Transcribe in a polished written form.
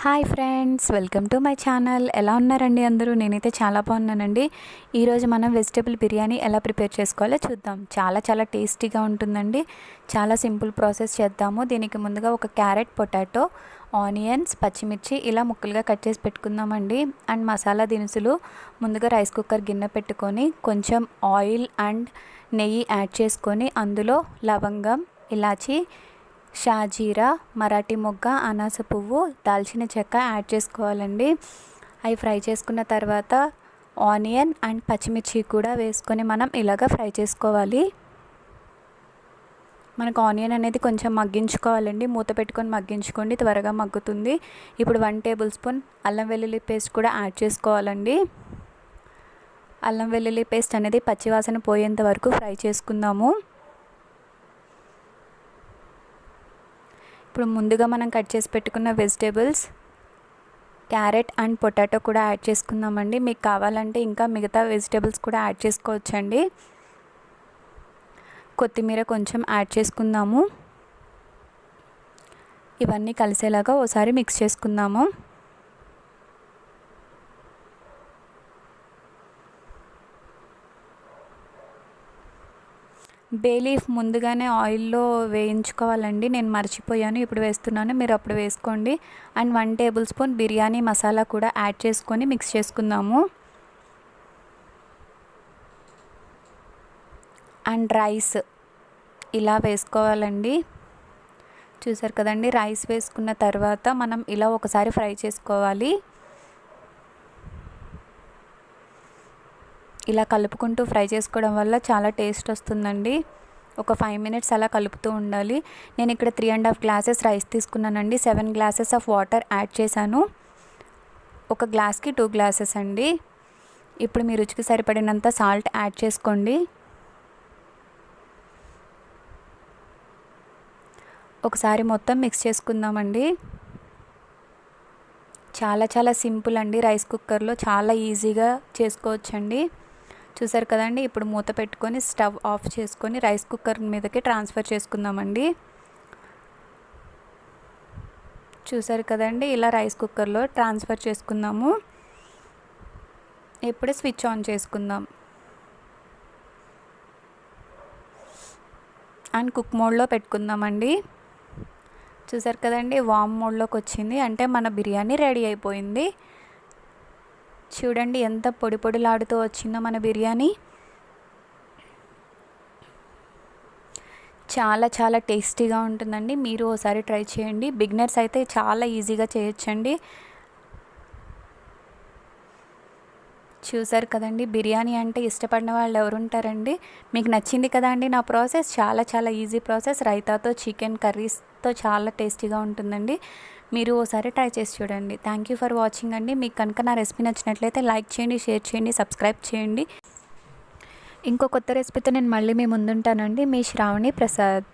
Hi friends, welcome to my channel. ఎలా ఉన్నారండి అందరూ? నేనైతే చాలా బాగున్నానండి. ఈరోజు మనం వెజిటబుల్ బిర్యానీ ఎలా ప్రిపేర్ చేసుకోవాలో చూద్దాం. చాలా టేస్టీగా ఉంటుందండి. చాలా సింపుల్ ప్రాసెస్ చేద్దాము. దీనికి ముందుగా ఒక క్యారెట్, పొటాటో, ఆనియన్స్, పచ్చిమిర్చి ఇలా ముక్కలుగా కట్ చేసి పెట్టుకుందామండి. అండ్ మసాలా దినుసులు ముందుగా రైస్ కుక్కర్ గిన్నె పెట్టుకొని కొంచెం ఆయిల్ అండ్ నెయ్యి యాడ్ చేసుకొని అందులో లవంగం, ఇలాచి, షాజీరా, మరాఠీ మొగ్గ, అనాస పువ్వు, దాల్చిన చెక్క యాడ్ చేసుకోవాలండి. అవి ఫ్రై చేసుకున్న తర్వాత ఆనియన్ అండ్ పచ్చిమిర్చి కూడా వేసుకొని మనం ఇలాగ ఫ్రై చేసుకోవాలి. మనకు ఆనియన్ అనేది కొంచెం మగ్గించుకోవాలండి. మూత పెట్టుకొని మగ్గించుకోండి, త్వరగా మగ్గుతుంది. ఇప్పుడు 1 టేబుల్ స్పూన్ అల్లం వెల్లుల్లి పేస్ట్ కూడా యాడ్ చేసుకోవాలండి. అల్లం వెల్లుల్లి పేస్ట్ అనేది పచ్చివాసన పోయేంత వరకు ఫ్రై చేసుకుందాము. ఇప్పుడు ముందుగా మనం కట్ చేసి పెట్టుకున్న వెజిటేబుల్స్ క్యారెట్ అండ్ పొటాటో కూడా యాడ్ చేసుకుందామండి. మీకు కావాలంటే ఇంకా మిగతా వెజిటేబుల్స్ కూడా యాడ్ చేసుకోవచ్చండి. కొత్తిమీర కొంచెం యాడ్ చేసుకుందాము. ఇవన్నీ కలిసేలాగా ఒకసారి మిక్స్ చేసుకుందాము. బే లీఫ్ ముందుగానే ఆయిల్లో వేయించుకోవాలండి. నేను మర్చిపోయాను, ఇప్పుడు వేస్తున్నాను, మీరు అప్పుడు వేసుకోండి. And 1 table spoon biryani masala కూడా యాడ్ చేసుకొని మిక్స్ చేసుకుందాము. అండ్ రైస్ ఇలా వేసుకోవాలండి. చూసారు కదండి, రైస్ వేసుకున్న తర్వాత మనం ఇలా ఒకసారి ఫ్రై చేసుకోవాలి. ఇలా కలుపుకుంటూ ఫ్రై చేసుకోవడం వల్ల చాలా టేస్ట్ వస్తుందండి. ఒక 5 మినిట్స్ అలా కలుపుతూ ఉండాలి. నేను ఇక్కడ 3.5 గ్లాసెస్ రైస్ తీసుకున్నానండి. 7 గ్లాసెస్ ఆఫ్ వాటర్ యాడ్ చేశాను. ఒక గ్లాస్కి 2 గ్లాసెస్ అండి. ఇప్పుడు మీ రుచికి సరిపడినంత సాల్ట్ యాడ్ చేసుకోండి. ఒకసారి మొత్తం మిక్స్ చేసుకుందామండి. చాలా సింపుల్ అండి. రైస్ కుక్కర్లో చాలా ఈజీగా చేసుకోవచ్చండి. చూసారు కదండి, ఇప్పుడు మూత పెట్టుకొని స్టవ్ ఆఫ్ చేసుకొని రైస్ కుక్కర్ మీదకి ట్రాన్స్ఫర్ చేసుకుందామండి. చూసారు కదండి, ఇలా రైస్ కుక్కర్లో ట్రాన్స్ఫర్ చేసుకుందాము. ఇప్పుడు స్విచ్ ఆన్ చేసుకుందాం అండ్ కుక్ మోడ్లో పెట్టుకుందామండి. చూసారు కదండి, వామ్ మోడ్లోకి వచ్చింది, అంటే మన బిర్యానీ రెడీ అయిపోయింది. చూడండి ఎంత పొడిలాడుతూ వచ్చిందో మన బిర్యానీ. చాలా టేస్టీగా ఉంటుందండి. మీరు ఒకసారి ట్రై చేయండి. బిగినర్స్ అయితే చాలా ఈజీగా చేయొచ్చండి. చూసారు కదండి, బిర్యానీ అంటే ఇష్టపడిన వాళ్ళు ఎవరు ఉంటారండి? మీకు నచ్చింది కదా అండి నా ప్రాసెస్? చాలా ఈజీ ప్రాసెస్. రైతాతో, చికెన్ కర్రీస్తో చాలా టేస్టీగా ఉంటుందండి. మీరు ఒకసారి ట్రై చేసి చూడండి. థ్యాంక్ యూ ఫర్ వాచింగ్ అండి. మీకు కనుక నా రెసిపీ నచ్చినట్లయితే లైక్ చేయండి, షేర్ చేయండి, సబ్స్క్రైబ్ చేయండి. ఇంకో కొత్త రెసిపీతో నేను మళ్ళీ మీ ముందుంటానండి. మీ శ్రావణి ప్రసాద్.